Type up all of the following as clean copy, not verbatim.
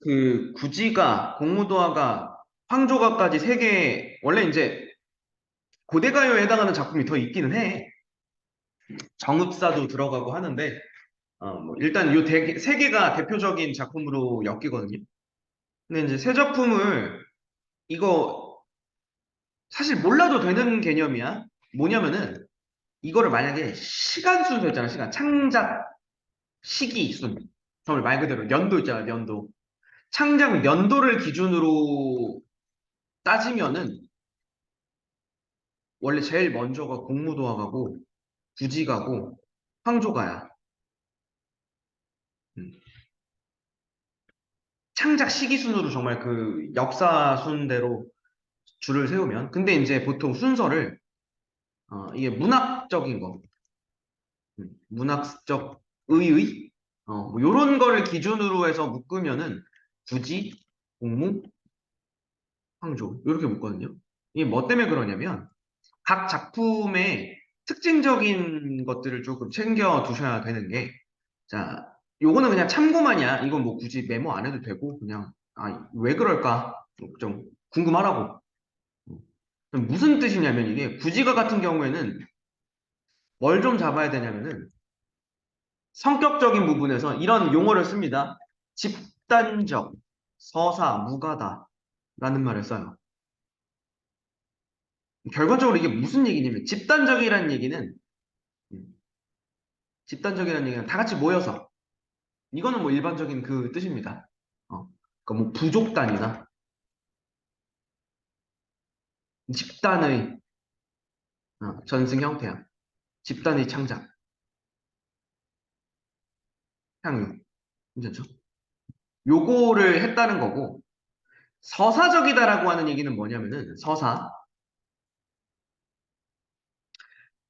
그 구지가, 공무도화가, 황조가까지 세 개, 원래 이제 고대가요에 해당하는 작품이 더 있기는 해. 정읍사도 들어가고 하는데, 뭐 일단 세 개가 대표적인 작품으로 엮이거든요. 근데 이제 세 작품을, 이거 사실 몰라도 되는 개념이야. 뭐냐면은, 이거를 만약에 시간 순서 있잖아, 시간. 창작 시기 순. 정말 말 그대로 연도 있잖아, 연도. 창작 연도를 기준으로 따지면은, 원래 제일 먼저가 공무도화가고, 구지가고, 황조가야. 음. 창작 시기 순으로 정말 그 역사 순대로 줄을 세우면. 근데 이제 보통 순서를, 이게 문학적인 거, 문학적 의의, 뭐 요런 거를 기준으로 해서 묶으면은, 구지, 공무, 황조, 이렇게 묶거든요. 이게 뭐 때문에 그러냐면, 각 작품의 특징적인 것들을 조금 챙겨 두셔야 되는 게, 자, 요거는 그냥 참고만이야. 이건 뭐 굳이 메모 안 해도 되고, 그냥, 왜 그럴까? 좀 궁금하라고. 그럼 무슨 뜻이냐면 이게 구지가 같은 경우에는 뭘 좀 잡아야 되냐면은 성격적인 부분에서 이런 용어를 씁니다. 집단적, 서사, 무가다라는 말을 써요. 결과적으로 이게 무슨 얘기냐면 집단적이라는 얘기는 음, 집단적이라는 얘기는 다 같이 모여서 이거는 뭐 일반적인 그 뜻입니다. 그러니까 뭐 부족단이나 집단의 전승 형태야. 집단의 창작, 향유. 괜찮죠? 요거를 했다는 거고 서사적이다라고 하는 얘기는 뭐냐면은 서사,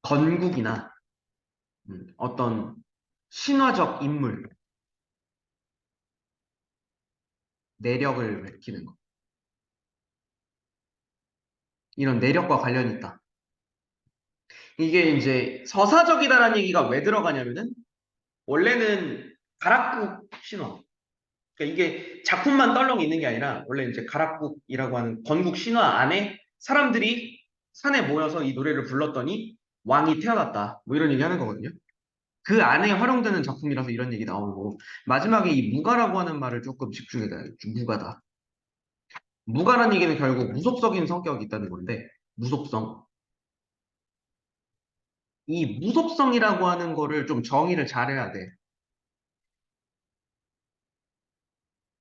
건국이나 어떤 신화적 인물, 내력을 밝히는 거. 이런 내력과 관련이 있다. 이게 이제 서사적이다라는 얘기가 왜 들어가냐면은 원래는 가락국 신화. 그러니까 이게 작품만 떨렁 있는 게 아니라 원래 이제 가락국이라고 하는 건국 신화 안에 사람들이 산에 모여서 이 노래를 불렀더니 왕이 태어났다. 뭐 이런 얘기 하는 거거든요. 그 안에 활용되는 작품이라서 이런 얘기 나오는 거고 마지막에 이 무가라고 하는 말을 조금 집중해야 돼요. 무가다. 무가라는 얘기는 결국 무속적인 성격이 있다는 건데 무속성. 이 무속성이라고 하는 거를 좀 정의를 잘해야 돼.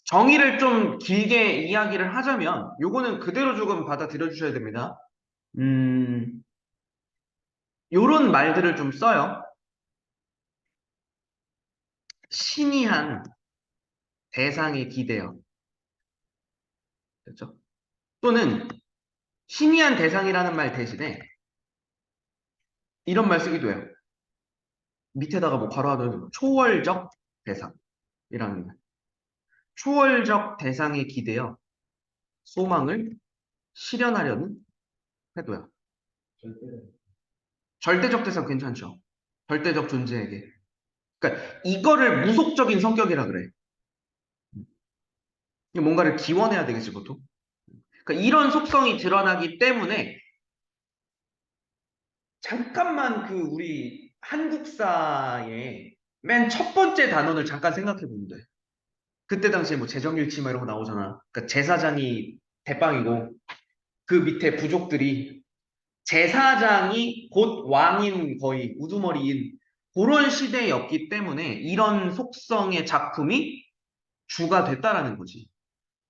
정의를 좀 길게 이야기를 하자면 요거는 그대로 조금 받아들여 주셔야 됩니다. 음, 요런 말들을 좀 써요. 신이한 대상에 기대어. 그렇죠? 또는 신이한 대상이라는 말 대신에 이런 말 쓰기도 해요. 밑에다가 뭐 괄호하면 초월적 대상이라는 말. 초월적 대상에 기대어 소망을 실현하려는 태도야. 절대적 대상 괜찮죠? 절대적 존재에게. 그러니까 이거를 무속적인 성격이라 그래. 뭔가를 기원해야 되겠지, 보통. 그러니까 이런 속성이 드러나기 때문에 잠깐만 그 우리 한국사의 맨 첫 번째 단원을 잠깐 생각해 보면 돼. 그때 당시에 뭐 재정일치 막 이런 거 나오잖아. 그러니까 제사장이 대빵이고 그 밑에 부족들이 제사장이 곧 왕인 거의 우두머리인 그런 시대였기 때문에 이런 속성의 작품이 주가 됐다라는 거지.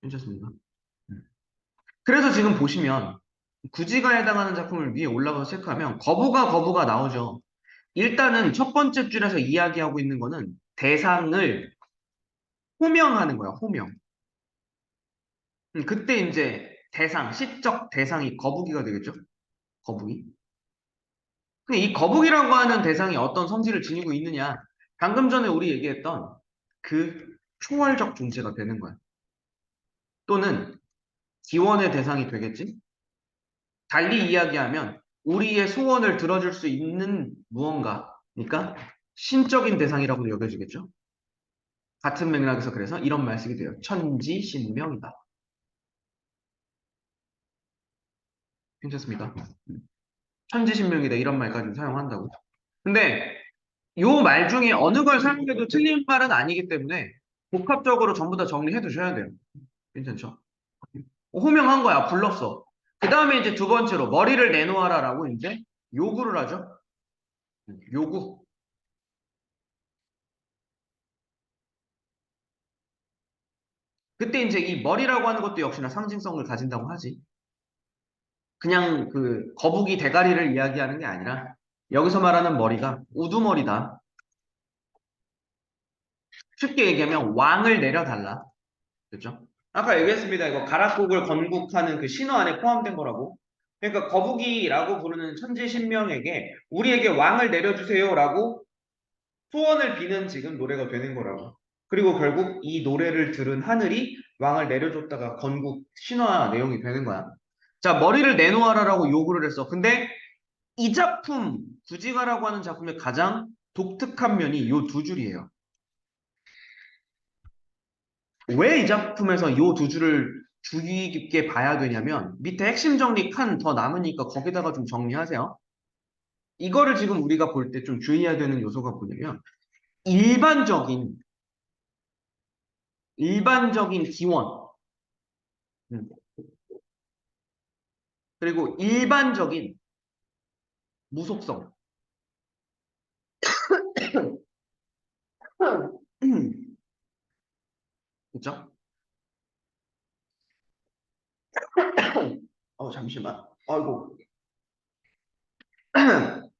괜찮습니까? 음. 그래서 지금 보시면 구지가 해당하는 작품을 위에 올라가서 체크하면 거부가 나오죠. 일단은 첫 번째 줄에서 이야기하고 있는 거는 대상을 호명하는 거야, 호명. 그때 이제 대상, 시적 대상이 거북이가 되겠죠? 거북이. 근데 이 거북이라고 하는 대상이 어떤 성질을 지니고 있느냐? 방금 전에 우리 얘기했던 그 초월적 존재가 되는 거야. 또는 기원의 대상이 되겠지? 달리 이야기하면 우리의 소원을 들어줄 수 있는 무언가. 그러니까 신적인 대상이라고 여겨지겠죠? 같은 맥락에서 그래서 이런 말 쓰게 돼요. 천지신명이다. 괜찮습니까? 천지신명이다 이런 말까지 사용한다고. 근데 요 말 중에 어느 걸 사용해도 틀린 말은 아니기 때문에 복합적으로 전부 다 정리해 두셔야 돼요. 괜찮죠? 호명한 거야. 불렀어. 그 다음에 이제 두 번째로 머리를 내놓아라라고 이제 요구를 하죠. 요구. 그때 이제 이 머리라고 하는 것도 역시나 상징성을 가진다고 하지. 그냥 그 거북이 대가리를 이야기하는 게 아니라 여기서 말하는 머리가 우두머리다. 쉽게 얘기하면 왕을 내려달라. 그렇죠? 아까 얘기했습니다. 이거 가락국을 건국하는 그 신화 안에 포함된 거라고. 그러니까 거북이라고 부르는 천지신명에게 우리에게 왕을 내려주세요라고 소원을 비는 지금 노래가 되는 거라고. 그리고 결국 이 노래를 들은 하늘이 왕을 내려줬다가 건국 신화 내용이 되는 거야. 자, 머리를 내놓아라라고 요구를 했어. 근데 이 작품, 구지가라고 하는 작품의 가장 독특한 면이 요 두 줄이에요. 왜 이 작품에서 요 두 줄을 주의 깊게 봐야 되냐면 밑에 핵심 정리 칸 더 남으니까 거기다가 좀 정리하세요. 이거를 지금 우리가 볼 때 좀 주의해야 되는 요소가 뭐냐면 일반적인 기원 음, 그리고 일반적인 무속성 그죠? 잠시만. 아이고. 그러니까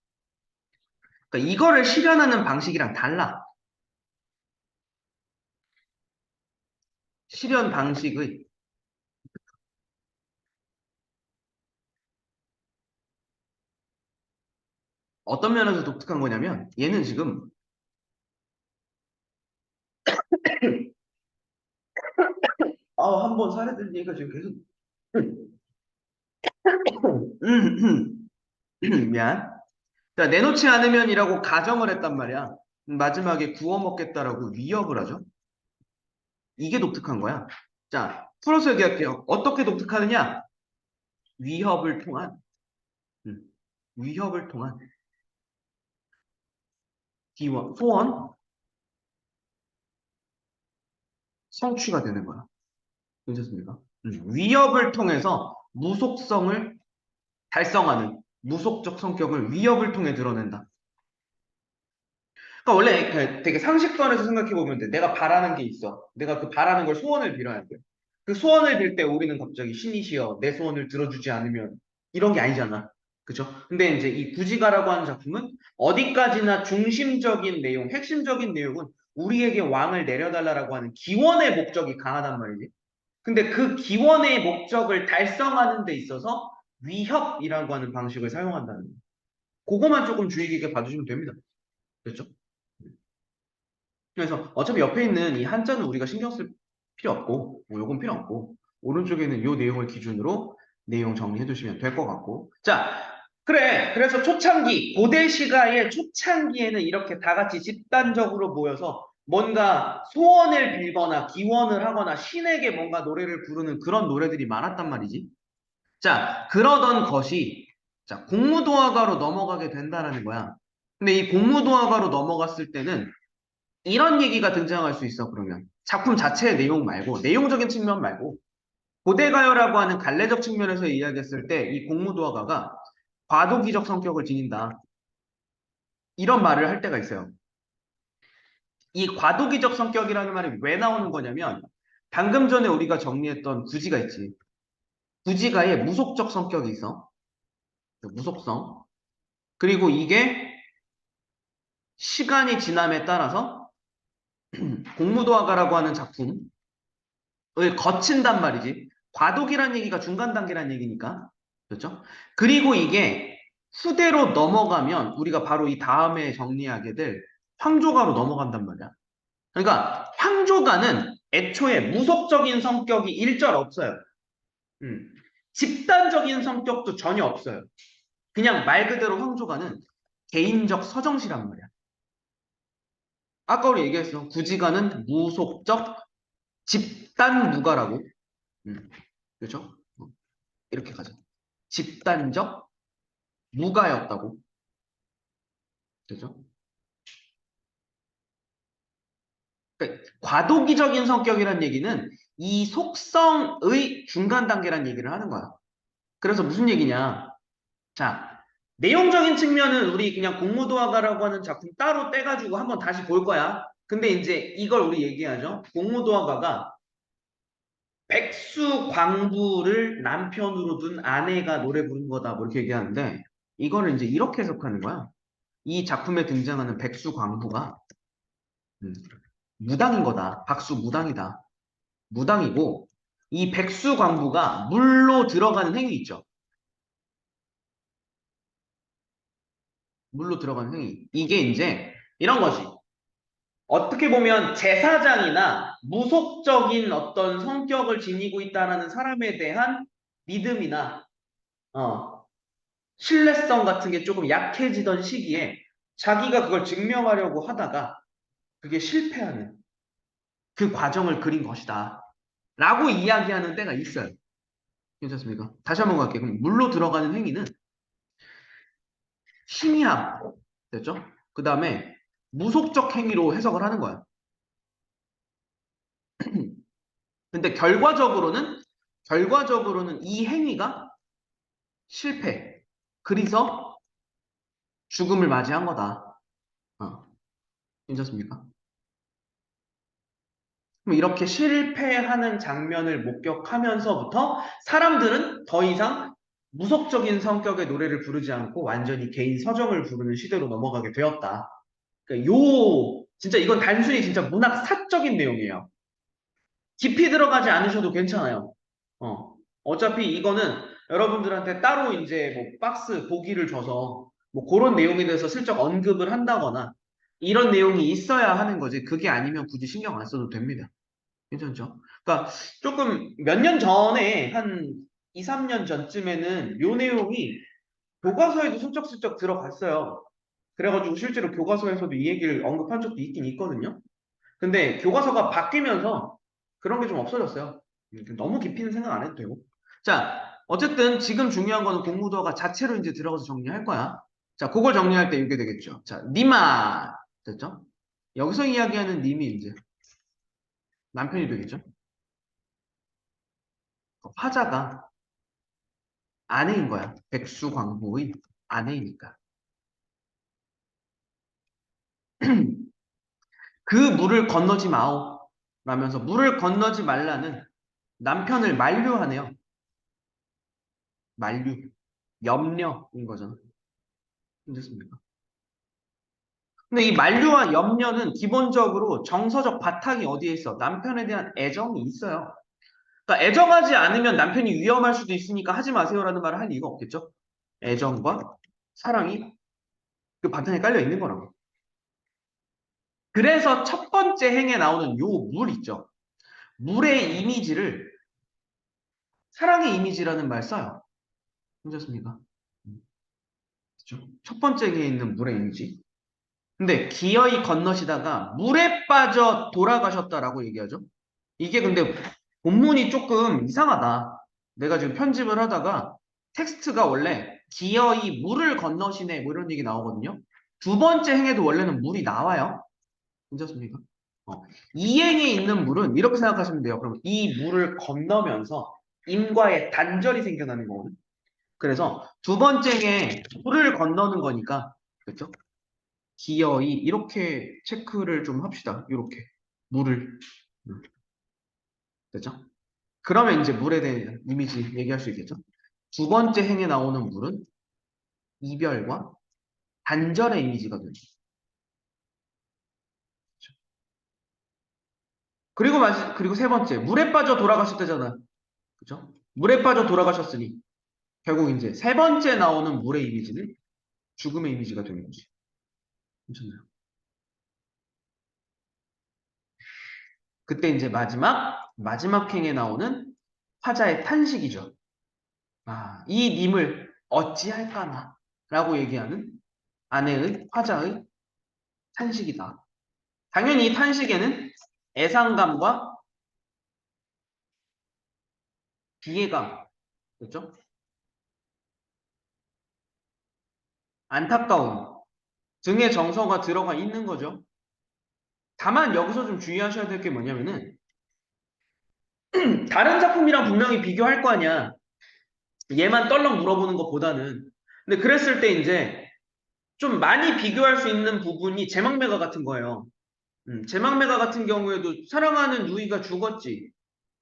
이거를 실현하는 방식이랑 달라. 실현 방식의 어떤 면에서 독특한 거냐면 얘는 지금 한 번 살해 들리니까 지금 계속 미안. 자, 내놓지 않으면이라고 가정을 했단 말이야. 마지막에 구워 먹겠다라고 위협을 하죠. 이게 독특한 거야. 자, 풀어서 얘기할게요. 어떻게 독특하느냐? 위협을 통한, 음, 위협을 통한 기원, 소원, 성취가 되는 거야. 괜찮습니까? 위협을 통해서 무속성을 달성하는 무속적 성격을 위협을 통해 드러낸다. 그러니까 원래 되게 상식선에서 생각해 보면 돼. 내가 바라는 게 있어. 내가 그 바라는 걸 소원을 빌어야 돼. 그 소원을 빌 때 우리는 갑자기 신이시여 내 소원을 들어주지 않으면 이런 게 아니잖아. 그죠? 근데 이제 이 구지가라고 하는 작품은 어디까지나 중심적인 내용, 핵심적인 내용은 우리에게 왕을 내려달라라고 하는 기원의 목적이 강하단 말이지. 근데 그 기원의 목적을 달성하는 데 있어서 위협이라고 하는 방식을 사용한다는 거예요. 그거만 조금 주의 깊게 봐주시면 됩니다. 그렇죠? 그래서 어차피 옆에 있는 이 한자는 우리가 신경 쓸 필요 없고, 뭐 요건 필요 없고, 오른쪽에 있는 요 내용을 기준으로 내용 정리해 두시면 될 것 같고. 자, 그래. 그래서 초창기, 고대 시가의 초창기에는 이렇게 다 같이 집단적으로 모여서 뭔가 소원을 빌거나 기원을 하거나 신에게 뭔가 노래를 부르는 그런 노래들이 많았단 말이지. 자, 그러던 것이, 자, 공무도화가로 넘어가게 된다라는 거야. 근데 이 공무도화가로 넘어갔을 때는 이런 얘기가 등장할 수 있어, 그러면. 작품 자체의 내용 말고, 내용적인 측면 말고, 고대가요라고 하는 갈래적 측면에서 이야기했을 때 이 공무도화가가 과도기적 성격을 지닌다. 이런 말을 할 때가 있어요. 이 과도기적 성격이라는 말이 왜 나오는 거냐면, 방금 전에 우리가 정리했던 구지가 있지. 구지가의 무속적 성격이 있어. 그 무속성. 그리고 이게 시간이 지남에 따라서 공무도화가라고 하는 작품을 거친단 말이지. 과도기란 얘기가 중간 단계란 얘기니까. 그렇죠? 그리고 이게 후대로 넘어가면 우리가 바로 이 다음에 정리하게 될 황조가로 넘어간단 말이야. 그러니까 황조가는 애초에 무속적인 성격이 일절 없어요. 음. 집단적인 성격도 전혀 없어요. 그냥 말 그대로 황조가는 개인적 서정시란 말이야. 아까 우리 얘기했어. 구지가는 무속적 집단 무가라고. 그렇죠? 이렇게 가자. 집단적 무가였다고. 그죠? 그러니까 과도기적인 성격이란 얘기는 이 속성의 중간 단계란 얘기를 하는 거야. 그래서 무슨 얘기냐? 자, 내용적인 측면은 우리 그냥 공무도화가라고 하는 작품 따로 떼가지고 한번 다시 볼 거야. 근데 이제 이걸 우리 얘기하죠. 공무도화가가 백수광부를 남편으로 둔 아내가 노래 부른 거다. 뭐 이렇게 얘기하는데 이거를 이제 이렇게 해석하는 거야. 이 작품에 등장하는 백수광부가 음, 무당인 거다. 박수 무당이다. 무당이고 이 백수광부가 물로 들어가는 행위 있죠. 물로 들어가는 행위. 이게 이제 이런 거지. 어떻게 보면 제사장이나 무속적인 어떤 성격을 지니고 있다라는 사람에 대한 믿음이나 어, 신뢰성 같은 게 조금 약해지던 시기에 자기가 그걸 증명하려고 하다가 그게 실패하는 그 과정을 그린 것이다. 라고 이야기하는 때가 있어요. 괜찮습니까? 다시 한번 갈게요. 그럼 물로 들어가는 행위는 희미함, 됐죠? 그 다음에 무속적 행위로 해석을 하는 거야. 근데 결과적으로는 이 행위가 실패. 그래서 죽음을 맞이한 거다. 어, 괜찮습니까? 그럼 이렇게 실패하는 장면을 목격하면서부터 사람들은 더 이상 무속적인 성격의 노래를 부르지 않고 완전히 개인 서정을 부르는 시대로 넘어가게 되었다. 그러니까 진짜 이건 단순히 진짜 문학 사적인 내용이에요. 깊이 들어가지 않으셔도 괜찮아요. 어차피 이거는 여러분들한테 따로 이제 뭐 박스 보기를 줘서 뭐 그런 내용에 대해서 슬쩍 언급을 한다거나 이런 내용이 있어야 하는 거지. 그게 아니면 굳이 신경 안 써도 됩니다. 괜찮죠? 그러니까 조금 몇 년 전에 한 2, 3년 전쯤에는 요 내용이 교과서에도 슬쩍슬쩍 들어갔어요. 그래가지고 실제로 교과서에서도 이 얘기를 언급한 적도 있긴 있거든요. 근데 교과서가 바뀌면서 그런 게 좀 없어졌어요. 너무 깊이는 생각 안 해도 되고. 자, 어쨌든 지금 중요한 거는 공무도화가 자체로 이제 들어가서 정리할 거야. 자, 그걸 정리할 때 이게 되겠죠. 자, 니마 됐죠? 여기서 이야기하는 님이 이제 남편이 되겠죠. 화자가 아내인 거야. 백수광부의 아내이니까. 그 물을 건너지 마오. 라면서 물을 건너지 말라는 남편을 만류하네요. 만류. 염려인 거잖아. 괜찮습니까? 근데 이 만류와 염려는 기본적으로 정서적 바탕이 어디에 있어? 남편에 대한 애정이 있어요. 그러니까 애정하지 않으면 남편이 위험할 수도 있으니까 하지 마세요라는 말을 할 이유가 없겠죠? 애정과 사랑이 그 바탕에 깔려 있는 거라고. 그래서 첫 번째 행에 나오는 요 물 있죠? 물의 이미지를 사랑의 이미지라는 말 써요. 괜찮습니까? 그렇죠? 첫 번째 행에 있는 물의 이미지. 근데 기어이 건너시다가 물에 빠져 돌아가셨다라고 얘기하죠. 이게 근데 본문이 조금 이상하다. 내가 지금 편집을 하다가 텍스트가 원래 기어이 물을 건너시네 뭐 이런 얘기 나오거든요. 두 번째 행에도 원래는 물이 나와요. 괜찮습니까? 어. 이 행에 있는 물은 이렇게 생각하시면 돼요. 그럼 이 물을 건너면서 인과의 단절이 생겨나는 거거든요. 그래서 두 번째 행에 물을 건너는 거니까 그렇죠? 기어이 이렇게 체크를 좀 합시다. 이렇게 물을 됐죠? 그러면 이제 물에 대한 이미지 얘기할 수 있겠죠? 두 번째 행에 나오는 물은 이별과 단절의 이미지가 되죠. 그리고 세 번째, 물에 빠져 돌아가셨다잖아. 그죠? 물에 빠져 돌아가셨으니, 결국 이제 세 번째 나오는 물의 이미지는 죽음의 이미지가 되는 거지. 괜찮나요? 그때 이제 마지막 행에 나오는 화자의 탄식이죠. 아, 이 님을 어찌할까나? 라고 얘기하는 아내의, 화자의 탄식이다. 당연히 이 탄식에는 애상감과 비애감, 그렇죠? 안타까움 등의 정서가 들어가 있는 거죠. 다만 여기서 좀 주의하셔야 될 게 뭐냐면은 다른 작품이랑 분명히 비교할 거 아니야. 얘만 떨렁 물어보는 것보다는. 근데 그랬을 때 이제 좀 많이 비교할 수 있는 부분이 제망매가 같은 거예요. 제망매가 같은 경우에도 사랑하는 누이가 죽었지.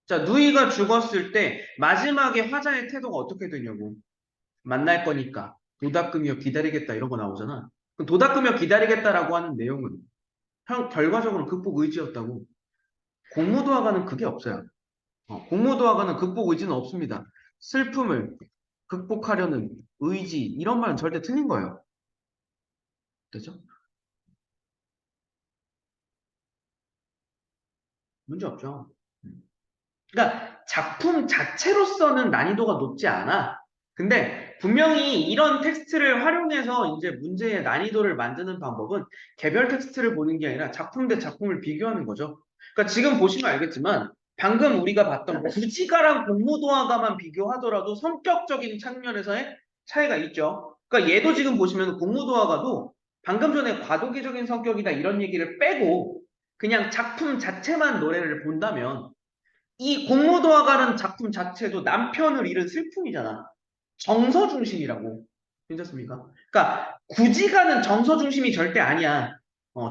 자, 누이가 죽었을 때 마지막에 화자의 태도가 어떻게 되냐고. 만날 거니까 도닦으며 기다리겠다 이런 거 나오잖아. 그럼 도닦으며 기다리겠다라고 하는 내용은 결과적으로 극복 의지였다고. 공무도화가는 그게 없어요. 공무도화가는 극복 의지는 없습니다. 슬픔을 극복하려는 의지 이런 말은 절대 틀린 거예요. 되죠? 문제 없죠. 그러니까 작품 자체로서는 난이도가 높지 않아. 근데 분명히 이런 텍스트를 활용해서 이제 문제의 난이도를 만드는 방법은 개별 텍스트를 보는 게 아니라 작품 대 작품을 비교하는 거죠. 그러니까 지금 보시면 알겠지만 방금 우리가 봤던 구지가랑 공무도화가만 비교하더라도 성격적인 측면에서의 차이가 있죠. 그러니까 얘도 지금 보시면 공무도화가도 방금 전에 과도기적인 성격이다 이런 얘기를 빼고 그냥 작품 자체만 노래를 본다면 이 공무도화가는 작품 자체도 남편을 잃은 슬픔이잖아. 정서 중심이라고. 괜찮습니까? 그러니까 구지가는 정서 중심이 절대 아니야.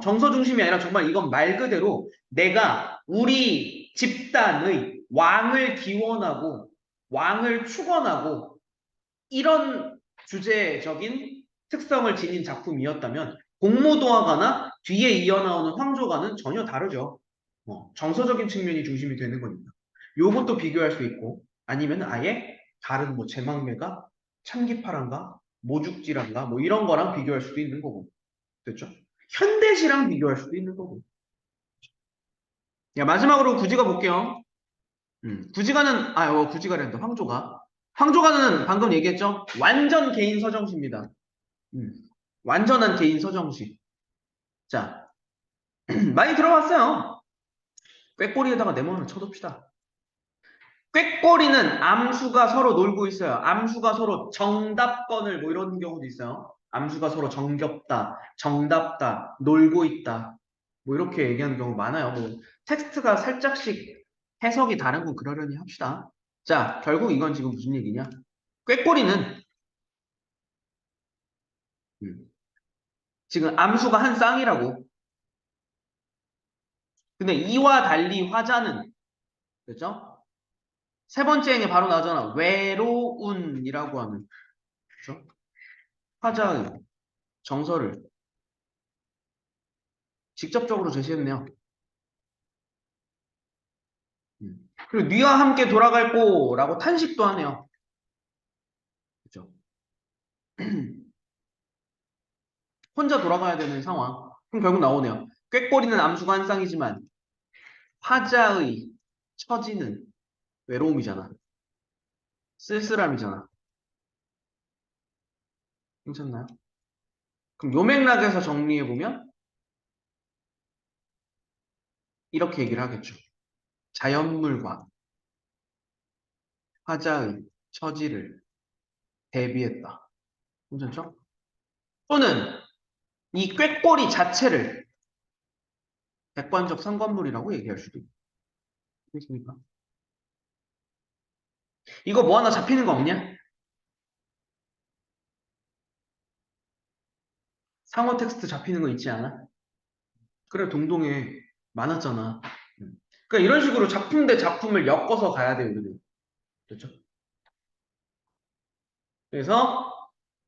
정서 중심이 아니라 정말 이건 말 그대로 내가 우리 집단의 왕을 기원하고 왕을 축원하고 이런 주제적인 특성을 지닌 작품이었다면 공무도화가나 뒤에 이어나오는 황조가는 전혀 다르죠. 정서적인 측면이 중심이 되는 거니까. 요것도 비교할 수 있고 아니면 아예 다른 뭐 제망매가 참기파란가 모죽지란가 뭐 이런 거랑 비교할 수도 있는 거고. 됐죠? 현대시랑 비교할 수도 있는 거고. 야, 마지막으로 구지가 볼게요. 구지가는 구지가랜다. 황조가. 황조가는 방금 얘기했죠? 완전 개인 서정시입니다. 음, 완전한 개인 서정시. 자, 많이 들어봤어요. 꾀꼬리에다가 네모를 쳐둡시다. 꾀꼬리는 암수가 서로 놀고 있어요. 암수가 서로 정답건을 뭐 이런 경우도 있어요. 암수가 서로 정겹다, 정답다, 놀고 있다. 뭐 이렇게 얘기하는 경우 많아요. 뭐 텍스트가 살짝씩 해석이 다른 건 그러려니 합시다. 자, 결국 이건 지금 무슨 얘기냐? 꾀꼬리는 음, 지금 암수가 한 쌍이라고. 근데 이와 달리 화자는 그죠? 세 번째 행에 바로 나오잖아. 외로운이라고 하는 그죠? 화자의 정서를 직접적으로 제시했네요. 그리고 네와 함께 돌아갈 거라고 탄식도 하네요. 그죠? 혼자 돌아가야 되는 상황. 그럼 결국 나오네요. 꾀꼬리는 암수가 한 쌍이지만 화자의 처지는 외로움이잖아. 쓸쓸함이잖아. 괜찮나요? 그럼 요 맥락에서 정리해보면 이렇게 얘기를 하겠죠. 자연물과 화자의 처지를 대비했다. 괜찮죠? 또는 이 꾀꼬리 자체를 객관적 상관물이라고 얘기할 수도 있겠습니까? 이거 뭐 하나 잡히는 거 없냐? 상호 텍스트 잡히는 거 있지 않아? 그래, 동동에 많았잖아. 그러니까 이런 식으로 작품 대 작품을 엮어서 가야 돼요, 우리는. 그렇죠? 그래서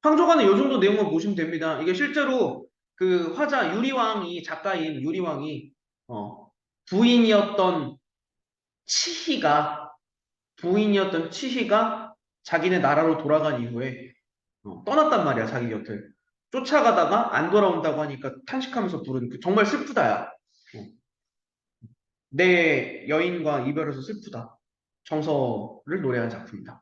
황조가는 이 정도 내용을 보시면 됩니다. 이게 실제로 그 화자 유리왕이 작가인 유리왕이 어, 부인이었던 치희가 부인이었던 치희가 자기네 나라로 돌아간 이후에 떠났단 말이야, 자기 곁을. 쫓아가다가 안 돌아온다고 하니까 탄식하면서 부른 그 정말 슬프다야. 내 여인과 이별해서 슬프다. 정서를 노래한 작품이다.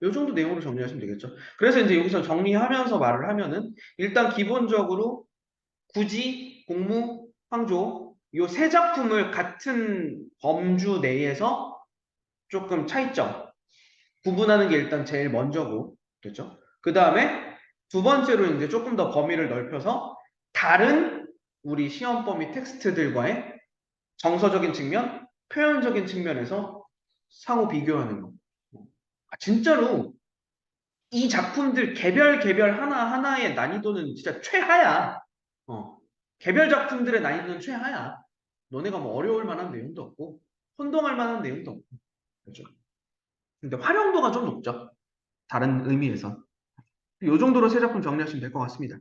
이 정도 내용으로 정리하시면 되겠죠. 그래서 이제 여기서 정리하면서 말을 하면은 일단 기본적으로 구지, 공무, 황조 요 세 작품을 같은 범주 내에서 조금 차이점 구분하는 게 일단 제일 먼저고, 그렇죠? 그 다음에 두 번째로 이제 조금 더 범위를 넓혀서 다른 우리 시험 범위 텍스트들과의 정서적인 측면, 표현적인 측면에서 상호 비교하는 거. 진짜로 이 작품들 개별 개별 하나하나의 난이도는 진짜 최하야. 어. 개별 작품들의 난이도는 최하야. 너네가 뭐 어려울 만한 내용도 없고, 혼동할 만한 내용도 없고. 그렇죠? 근데 활용도가 좀 높죠. 다른 의미에서. 이 정도로 세 작품 정리하시면 될 것 같습니다.